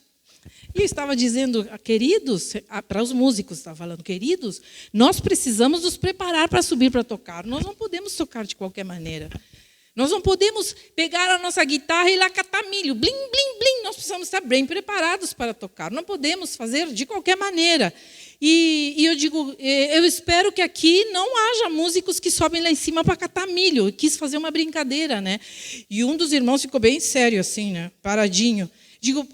E eu estava dizendo, queridos, para os músicos, estava falando, queridos, nós precisamos nos preparar para subir para tocar. Nós não podemos tocar de qualquer maneira. Nós não podemos pegar a nossa guitarra e ir lá catar milho. Blim, blim, blim. Nós precisamos estar bem preparados para tocar. Não podemos fazer de qualquer maneira. E eu digo, eu espero que aqui não haja músicos que sobem lá em cima para catar milho. Eu quis fazer uma brincadeira, né? E um dos irmãos ficou bem sério assim, né? Paradinho.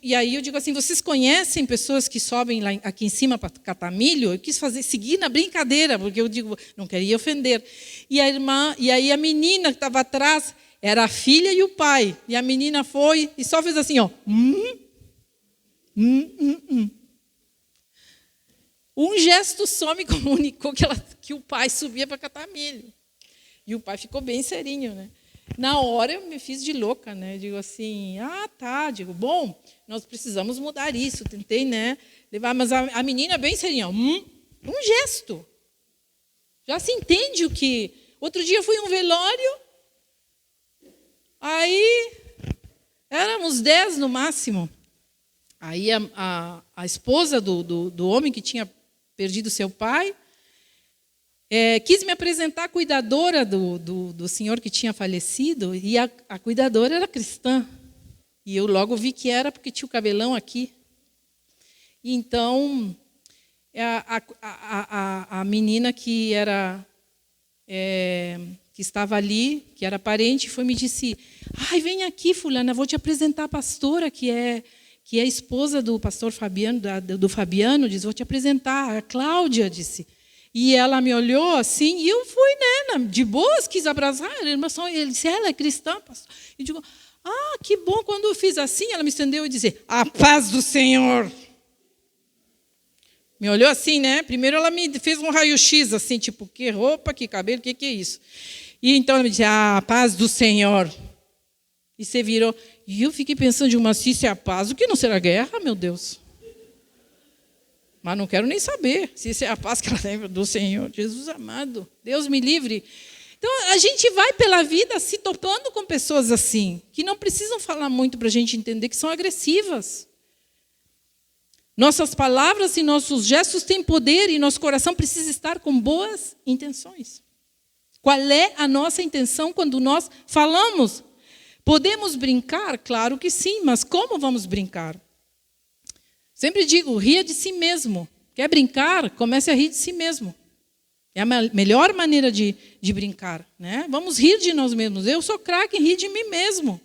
E aí eu digo assim, vocês conhecem pessoas que sobem lá aqui em cima para catar milho? Eu quis seguir na brincadeira, porque eu digo, não queria ofender. E aí a menina que estava atrás era a filha e o pai. E a menina foi e só fez assim, ó. Um gesto só me comunicou que o pai subia para catar milho. E o pai ficou bem serinho, né? Na hora eu me fiz de louca, né? Digo assim, tá. Digo, bom, nós precisamos mudar isso. Tentei, né? Levar, mas a menina bem serinha, um gesto. Já se entende o que... Outro dia fui em um velório, aí éramos 10 no máximo. Aí a esposa do homem que tinha perdido seu pai quis me apresentar a cuidadora do senhor que tinha falecido, e a cuidadora era cristã. E eu logo vi que era porque tinha o cabelão aqui. E então, a menina que estava ali, que era parente, foi e me disse, vem aqui, fulana, vou te apresentar a pastora, que é a esposa do pastor Fabiano, do Fabiano, diz, vou te apresentar, a Cláudia, disse. E ela me olhou assim, e eu fui, né, de boas, quis abraçar. Ele disse, ela é cristã, pastor. E digo, que bom. Quando eu fiz assim, ela me estendeu e disse, a paz do Senhor. Me olhou assim, né? Primeiro ela me fez um raio-x, assim, tipo, que roupa, que cabelo, que é isso? E então ela me disse, a paz do Senhor. E você virou. E eu fiquei pensando, se isso é a paz, o que não será guerra, meu Deus? Mas não quero nem saber se isso é a paz que ela lembra do Senhor. Jesus amado, Deus me livre. Então, a gente vai pela vida se topando com pessoas assim, que não precisam falar muito para a gente entender que são agressivas. Nossas palavras e nossos gestos têm poder e nosso coração precisa estar com boas intenções. Qual é a nossa intenção quando nós falamos? Podemos brincar? Claro que sim, mas como vamos brincar? Sempre digo, ria de si mesmo. Quer brincar? Comece a rir de si mesmo. É a melhor maneira de brincar, né? Vamos rir de nós mesmos. Eu sou craque em rir de mim mesmo.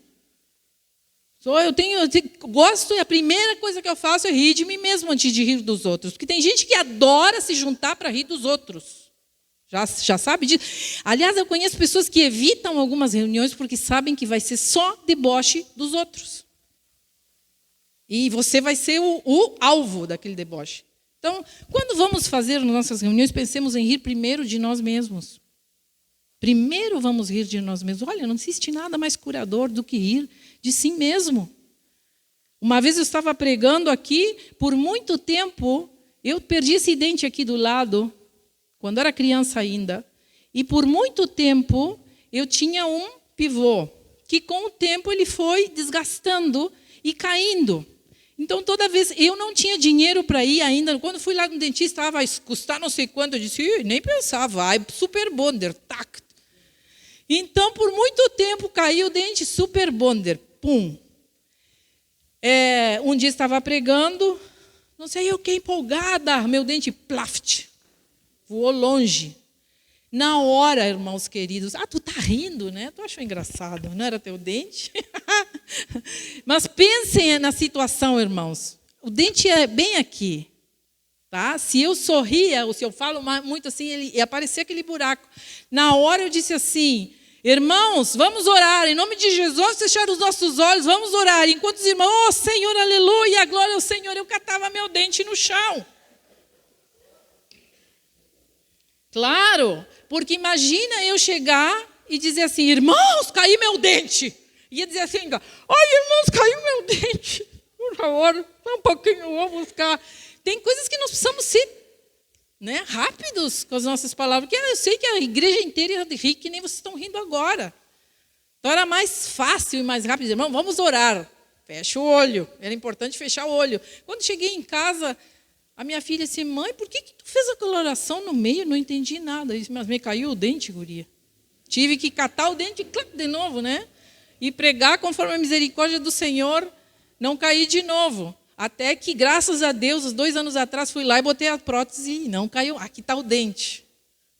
Eu gosto, e a primeira coisa que eu faço é rir de mim mesmo antes de rir dos outros. Porque tem gente que adora se juntar para rir dos outros. Já sabe disso? Aliás, eu conheço pessoas que evitam algumas reuniões porque sabem que vai ser só deboche dos outros. E você vai ser o alvo daquele deboche. Então, quando vamos fazer nossas reuniões, pensemos em rir primeiro de nós mesmos. Primeiro vamos rir de nós mesmos. Olha, não existe nada mais curador do que rir de si mesmo. Uma vez eu estava pregando aqui, por muito tempo, eu perdi esse dente aqui do lado, quando era criança ainda, e por muito tempo eu tinha um pivô, que com o tempo ele foi desgastando e caindo. Então, toda vez, eu não tinha dinheiro para ir ainda. Quando fui lá no dentista, vai custar não sei quanto. Eu disse, nem pensava, vai, Super Bonder, tac. Então, por muito tempo, caiu o dente Super Bonder, pum. Um dia estava pregando, não sei, eu fiquei empolgada, meu dente, plaft, voou longe. Na hora, irmãos queridos, tu tá rindo, né? Tu achou engraçado, não era teu dente? Mas pensem na situação, irmãos. O dente é bem aqui, tá? Se eu sorria, ou se eu falo muito assim, ele ia aparecer aquele buraco. Na hora eu disse assim, irmãos, vamos orar, em nome de Jesus, fechar os nossos olhos, vamos orar. Enquanto os irmãos, Senhor, aleluia, glória ao Senhor, eu catava meu dente no chão. Claro, porque imagina eu chegar e dizer assim, irmãos, caiu meu dente. Ia dizer assim, irmãos, caiu meu dente. Por favor, só um pouquinho, eu vou buscar. Tem coisas que nós precisamos ser, né, rápidos com as nossas palavras. Porque eu sei que a igreja inteira ia rir que nem vocês estão rindo agora. Então era mais fácil e mais rápido. Irmão, vamos orar. fecha o olho. Era importante fechar o olho. Quando cheguei em casa, a minha filha disse, mãe, por que tu fez aquela oração no meio? Eu não entendi nada. Eu disse, mas me caiu o dente, guria. Tive que catar o dente e de novo, né? E pregar conforme a misericórdia do Senhor, não cair de novo. Até que, graças a Deus, uns 2 anos atrás, fui lá e botei a prótese e não caiu. Aqui está o dente.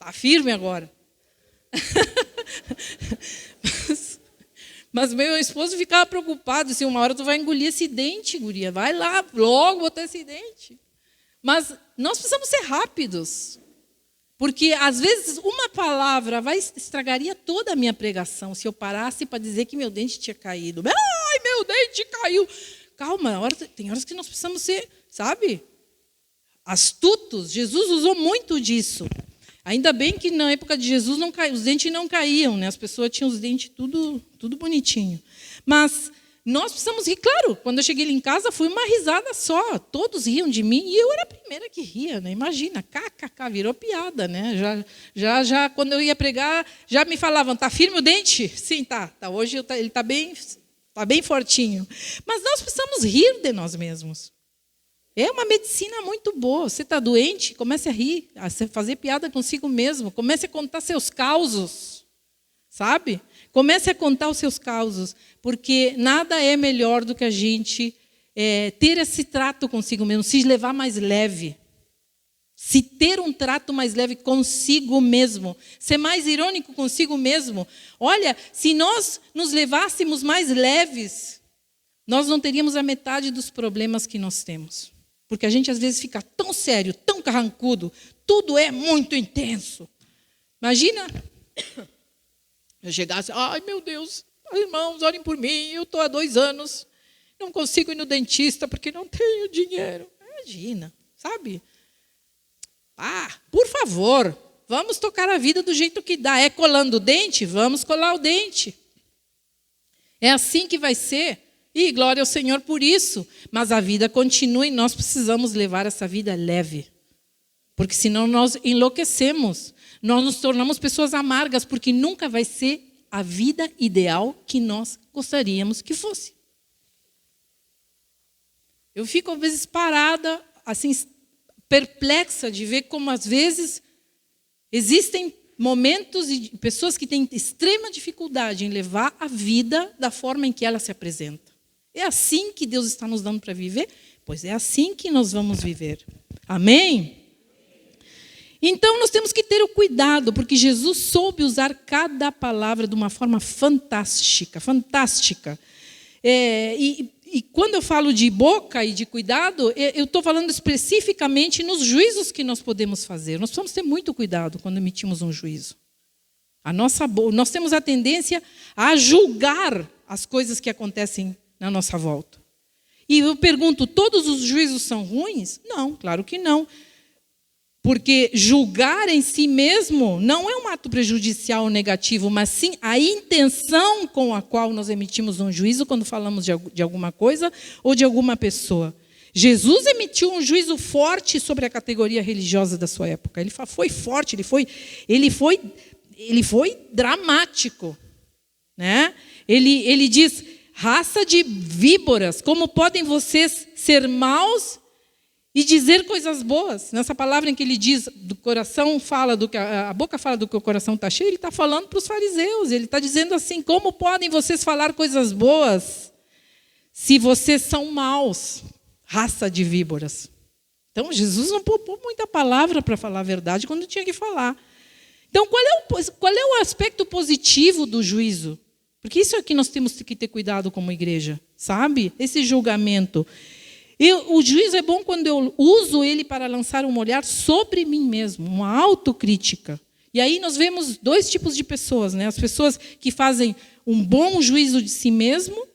Está firme agora. Mas meu esposo ficava preocupado. Disse, uma hora tu vai engolir esse dente, guria. Vai lá, logo botar esse dente. Mas nós precisamos ser rápidos. Porque, às vezes, uma palavra estragaria toda a minha pregação se eu parasse para dizer que meu dente tinha caído. Ai, meu dente caiu. Calma, tem horas que nós precisamos ser, sabe, astutos. Jesus usou muito disso. Ainda bem que na época de Jesus os dentes não caíam, né? As pessoas tinham os dentes tudo bonitinho. Mas nós precisamos rir. Claro, quando eu cheguei ali em casa, foi uma risada só. Todos riam de mim e eu era a primeira que ria, né? Imagina, kkk, virou piada, né? Já quando eu ia pregar, já me falavam, tá firme o dente? Sim, tá. Hoje ele está bem fortinho. Mas nós precisamos rir de nós mesmos. É uma medicina muito boa. Você está doente, comece a rir, a fazer piada consigo mesmo. Comece a contar seus causos, sabe? Comece a contar os seus causos, porque nada é melhor do que a gente ter esse trato consigo mesmo, se levar mais leve. Se ter um trato mais leve consigo mesmo, ser mais irônico consigo mesmo. Olha, se nós nos levássemos mais leves, nós não teríamos a metade dos problemas que nós temos. Porque a gente às vezes fica tão sério, tão carrancudo, tudo é muito intenso. Imagina, eu chegasse, ai meu Deus, irmãos, orem por mim, eu estou há 2 anos, não consigo ir no dentista porque não tenho dinheiro. Imagina, sabe? Por favor, vamos tocar a vida do jeito que dá. É colando o dente? Vamos colar o dente. É assim que vai ser. E glória ao Senhor por isso. Mas a vida continua e nós precisamos levar essa vida leve. Porque senão nós enlouquecemos. Nós nos tornamos pessoas amargas, porque nunca vai ser a vida ideal que nós gostaríamos que fosse. Eu fico, às vezes, parada, assim, perplexa de ver como, às vezes, existem momentos e pessoas que têm extrema dificuldade em levar a vida da forma em que ela se apresenta. É assim que Deus está nos dando para viver? Pois é assim que nós vamos viver. Amém? Então, nós temos que ter o cuidado, porque Jesus soube usar cada palavra de uma forma fantástica, fantástica. E quando eu falo de boca e de cuidado, eu estou falando especificamente nos juízos que nós podemos fazer. Nós precisamos ter muito cuidado quando emitimos um juízo. Nós temos a tendência a julgar as coisas que acontecem na nossa volta. E eu pergunto, todos os juízos são ruins? Não, claro que não. Porque julgar em si mesmo não é um ato prejudicial ou negativo, mas sim a intenção com a qual nós emitimos um juízo quando falamos de alguma coisa ou de alguma pessoa. Jesus emitiu um juízo forte sobre a categoria religiosa da sua época. Ele foi forte, ele foi dramático, né? Ele diz, raça de víboras, como podem vocês ser maus e dizer coisas boas? Nessa palavra em que ele diz, do coração fala do que a boca fala do que o coração está cheio, ele está falando para os fariseus. Ele está dizendo assim, como podem vocês falar coisas boas se vocês são maus, raça de víboras? Então, Jesus não poupou muita palavra para falar a verdade quando tinha que falar. Então, qual é o aspecto positivo do juízo? Porque isso é que nós temos que ter cuidado como igreja, sabe? Esse julgamento. O juízo é bom quando eu uso ele para lançar um olhar sobre mim mesmo, uma autocrítica. E aí nós vemos 2 tipos de pessoas, né? As pessoas que fazem um bom juízo de si mesmo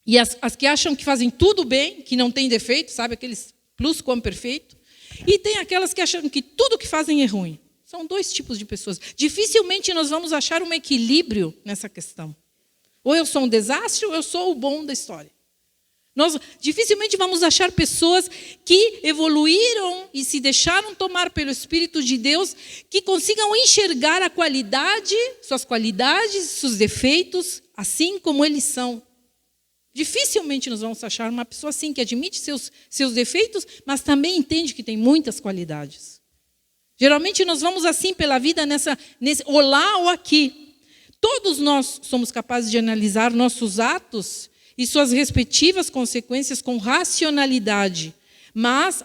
e as que acham que fazem tudo bem, que não tem defeito, sabe? Aqueles plusquamperfeito. E tem aquelas que acham que tudo que fazem é ruim. São 2 tipos de pessoas. Dificilmente nós vamos achar um equilíbrio nessa questão. Ou eu sou um desastre ou eu sou o bom da história. Nós dificilmente vamos achar pessoas que evoluíram e se deixaram tomar pelo Espírito de Deus, que consigam enxergar a qualidade, suas qualidades, seus defeitos, assim como eles são. Dificilmente nós vamos achar uma pessoa assim, que admite seus defeitos, mas também entende que tem muitas qualidades. Geralmente nós vamos assim pela vida, nesse ou lá ou aqui. Todos nós somos capazes de analisar nossos atos e suas respectivas consequências com racionalidade. Mas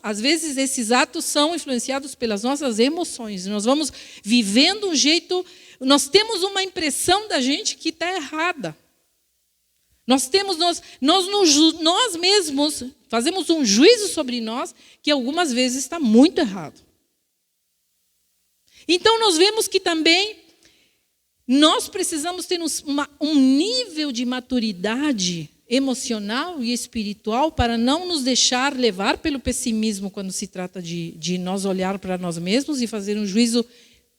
às vezes esses atos são influenciados pelas nossas emoções. Nós vamos vivendo um jeito, nós temos uma impressão da gente que está errada. Nós mesmos fazemos um juízo sobre nós que algumas vezes está muito errado. Então nós vemos que também nós precisamos ter um nível de maturidade emocional e espiritual para não nos deixar levar pelo pessimismo quando se trata de nós olhar para nós mesmos e fazer um juízo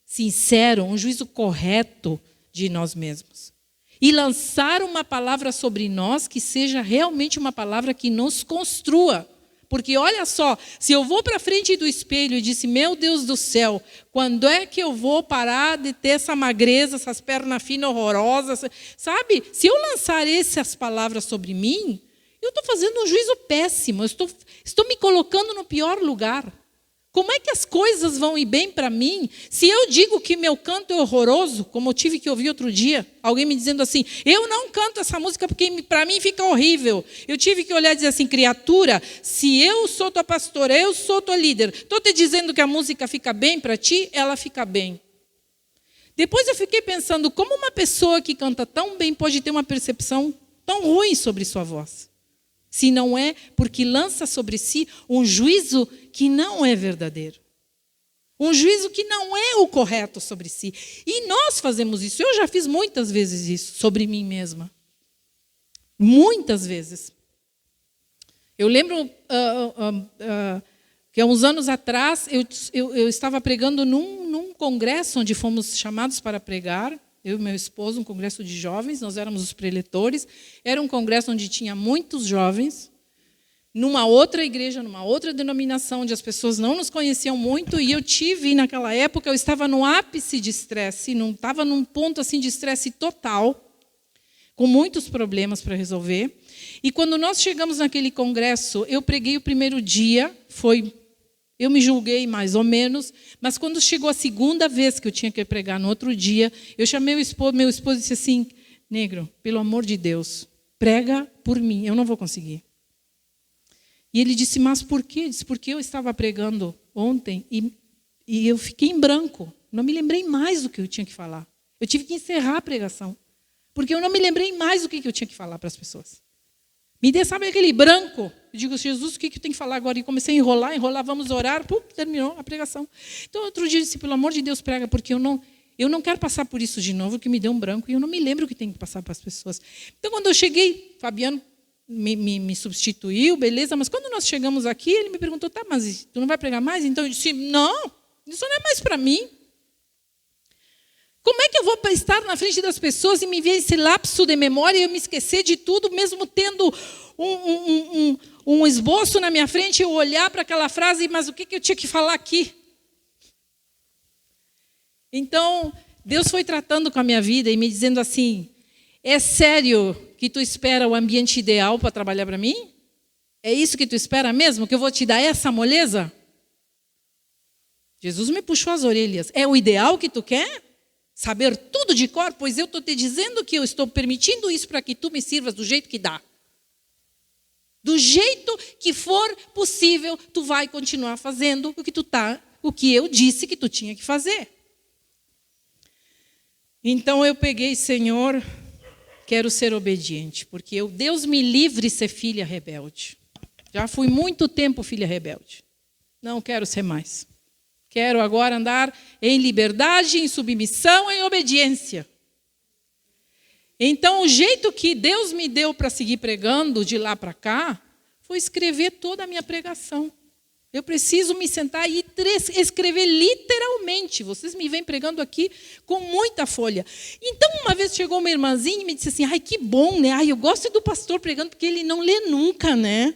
sincero, um juízo correto de nós mesmos. E lançar uma palavra sobre nós que seja realmente uma palavra que nos construa. Porque olha só, se eu vou para frente do espelho e disse, meu Deus do céu, quando é que eu vou parar de ter essa magreza, essas pernas finas horrorosas? Sabe, se eu lançar essas palavras sobre mim, eu estou fazendo um juízo péssimo, eu estou me colocando no pior lugar. Como é que as coisas vão ir bem para mim se eu digo que meu canto é horroroso, como eu tive que ouvir outro dia, alguém me dizendo assim, eu não canto essa música porque para mim fica horrível. Eu tive que olhar e dizer assim, criatura, se eu sou tua pastora, eu sou tua líder, estou te dizendo que a música fica bem para ti, ela fica bem. Depois eu fiquei pensando, como uma pessoa que canta tão bem pode ter uma percepção tão ruim sobre sua voz? Se não é porque lança sobre si um juízo que não é verdadeiro. Um juízo que não é o correto sobre si. E nós fazemos isso. Eu já fiz muitas vezes isso sobre mim mesma. Muitas vezes. Eu lembro que há uns anos atrás eu estava pregando num congresso onde fomos chamados para pregar. Eu e meu esposo, um congresso de jovens, nós éramos os preletores. Era um congresso onde tinha muitos jovens, numa outra igreja, numa outra denominação, onde as pessoas não nos conheciam muito, e naquela época, eu estava no ápice de estresse, estava num ponto assim de estresse total, com muitos problemas para resolver. E quando nós chegamos naquele congresso, eu preguei o primeiro dia, eu me julguei mais ou menos, mas quando chegou a segunda vez que eu tinha que pregar no outro dia, eu chamei meu esposo e disse assim, negro, pelo amor de Deus, prega por mim, eu não vou conseguir. E ele disse, mas por quê? Eu disse, porque eu estava pregando ontem e eu fiquei em branco, não me lembrei mais do que eu tinha que falar. Eu tive que encerrar a pregação, porque eu não me lembrei mais do que eu tinha que falar para as pessoas. Me dê, sabe aquele branco? Eu digo, Jesus, o que eu tenho que falar agora? E comecei a enrolar, vamos orar. Terminou a pregação. Então, outro dia eu disse, pelo amor de Deus, prega, porque eu não quero passar por isso de novo, que me deu um branco, e eu não me lembro o que tem que passar para as pessoas. Então, quando eu cheguei, Fabiano me substituiu, beleza, mas quando nós chegamos aqui, ele me perguntou, tá, mas tu não vai pregar mais? Então, eu disse, não, isso não é mais para mim. Como é que eu vou estar na frente das pessoas e me ver esse lapso de memória e eu me esquecer de tudo, mesmo tendo um esboço na minha frente, eu olhar para aquela frase, mas o que eu tinha que falar aqui? Então, Deus foi tratando com a minha vida e me dizendo assim, é sério que tu espera o ambiente ideal para trabalhar para mim? É isso que tu espera mesmo? Que eu vou te dar essa moleza? Jesus me puxou as orelhas. É o ideal que tu quer? Saber tudo de cor? Pois eu estou te dizendo que eu estou permitindo isso para que tu me sirvas do jeito que dá. Do jeito que for possível, tu vai continuar fazendo o que eu disse que tu tinha que fazer. Então eu peguei, Senhor, quero ser obediente, porque Deus me livre de ser filha rebelde. Já fui muito tempo filha rebelde. Não quero ser mais. Quero agora andar em liberdade, em submissão, em obediência. Então, o jeito que Deus me deu para seguir pregando de lá para cá, foi escrever toda a minha pregação. Eu preciso me sentar e escrever literalmente. Vocês me vêm pregando aqui com muita folha. Então, uma vez chegou uma irmãzinha e me disse assim, ai, que bom, né? Ai, eu gosto do pastor pregando porque ele não lê nunca, né?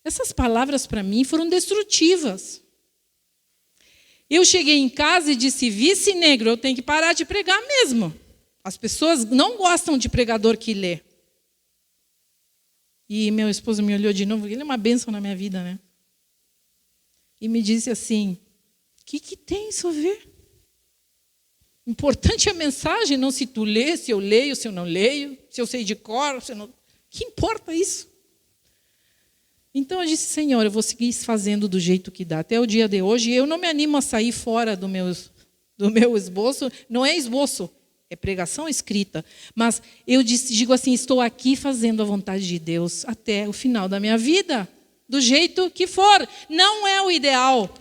Essas palavras para mim foram destrutivas. Eu cheguei em casa e disse, vice negro, eu tenho que parar de pregar mesmo. As pessoas não gostam de pregador que lê. E meu esposo me olhou de novo, ele é uma bênção na minha vida, né? E me disse assim, o que tem isso a ver? Importante é a mensagem, não se tu lê, se eu leio, se eu não leio, se eu sei de cor, se eu não... Que importa isso? Então eu disse, Senhor, eu vou seguir fazendo do jeito que dá. Até o dia de hoje, eu não me animo a sair fora do meu esboço. Não é esboço, é pregação escrita. Mas eu digo assim, estou aqui fazendo a vontade de Deus até o final da minha vida. Do jeito que for. Não é o ideal.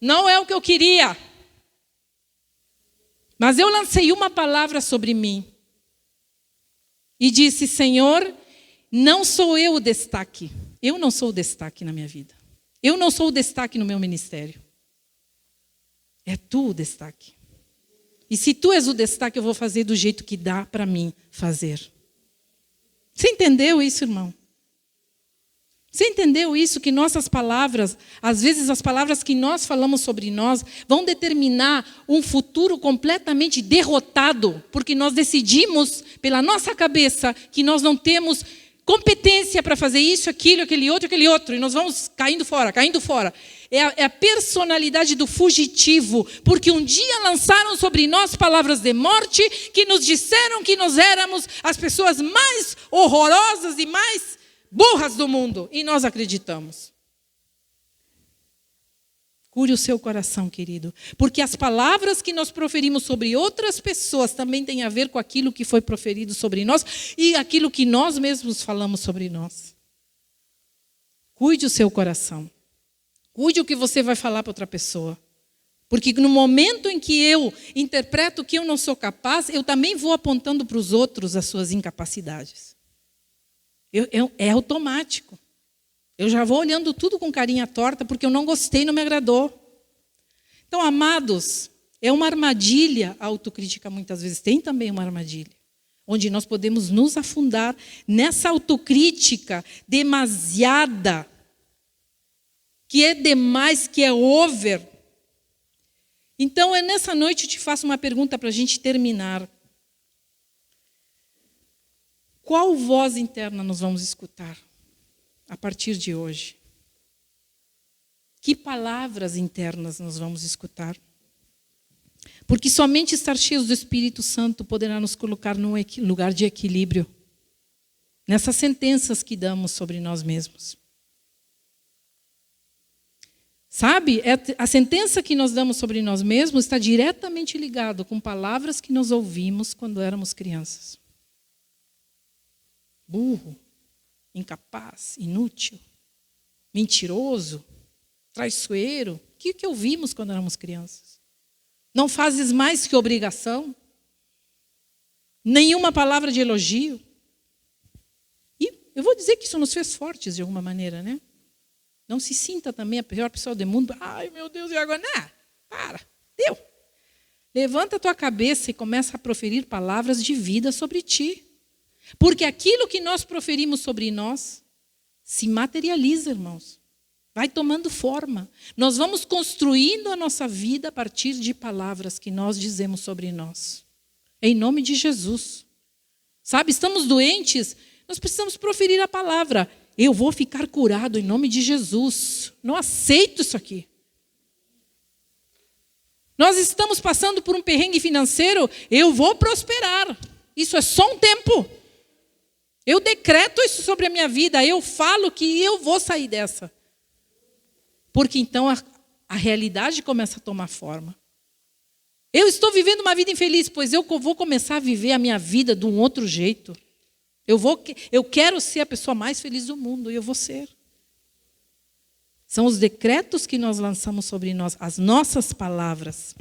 Não é o que eu queria. Mas eu lancei uma palavra sobre mim. E disse, Senhor, não sou eu o destaque. Eu não sou o destaque na minha vida. Eu não sou o destaque no meu ministério. É tu o destaque. E se tu és o destaque, eu vou fazer do jeito que dá para mim fazer. Você entendeu isso, irmão? Você entendeu isso? Que nossas palavras, às vezes as palavras que nós falamos sobre nós, vão determinar um futuro completamente derrotado, porque nós decidimos pela nossa cabeça que nós não temos competência para fazer isso, aquilo, aquele outro, e nós vamos caindo fora, caindo fora. É a personalidade do fugitivo, porque um dia lançaram sobre nós palavras de morte, que nos disseram que nós éramos as pessoas mais horrorosas e mais burras do mundo, e nós acreditamos. Cure o seu coração, querido, porque as palavras que nós proferimos sobre outras pessoas também têm a ver com aquilo que foi proferido sobre nós e aquilo que nós mesmos falamos sobre nós. Cuide o seu coração. Cuide o que você vai falar para outra pessoa. Porque no momento em que eu interpreto que eu não sou capaz, eu também vou apontando para os outros as suas incapacidades. É automático. Eu já vou olhando tudo com carinha torta porque eu não gostei, não me agradou. Então, amados, é uma armadilha a autocrítica muitas vezes. Tem também uma armadilha, onde nós podemos nos afundar nessa autocrítica demasiada, que é demais, que é over. Então, nessa noite eu te faço uma pergunta para a gente terminar. Qual voz interna nós vamos escutar a partir de hoje? Que palavras internas nós vamos escutar? Porque somente estar cheios do Espírito Santo poderá nos colocar num lugar de equilíbrio, nessas sentenças que damos sobre nós mesmos. Sabe, a sentença que nós damos sobre nós mesmos está diretamente ligado com palavras que nós ouvimos quando éramos crianças. Burro, incapaz, inútil, mentiroso, traiçoeiro. O que ouvimos quando éramos crianças? Não fazes mais que obrigação? Nenhuma palavra de elogio? E eu vou dizer que isso nos fez fortes de alguma maneira, né? Não se sinta também a pior pessoa do mundo. Ai, meu Deus, e agora? Não, para, deu. Levanta a tua cabeça e começa a proferir palavras de vida sobre ti. Porque aquilo que nós proferimos sobre nós se materializa, irmãos. Vai tomando forma. Nós vamos construindo a nossa vida a partir de palavras que nós dizemos sobre nós. Em nome de Jesus. Sabe, estamos doentes, nós precisamos proferir a palavra. Eu vou ficar curado em nome de Jesus. Não aceito isso aqui. Nós estamos passando por um perrengue financeiro, eu vou prosperar. Isso é só um tempo. Eu decreto isso sobre a minha vida, eu falo que eu vou sair dessa. Porque então a realidade começa a tomar forma. Eu estou vivendo uma vida infeliz, pois eu vou começar a viver a minha vida de um outro jeito. Eu quero ser a pessoa mais feliz do mundo, e eu vou ser. São os decretos que nós lançamos sobre nós, as nossas palavras.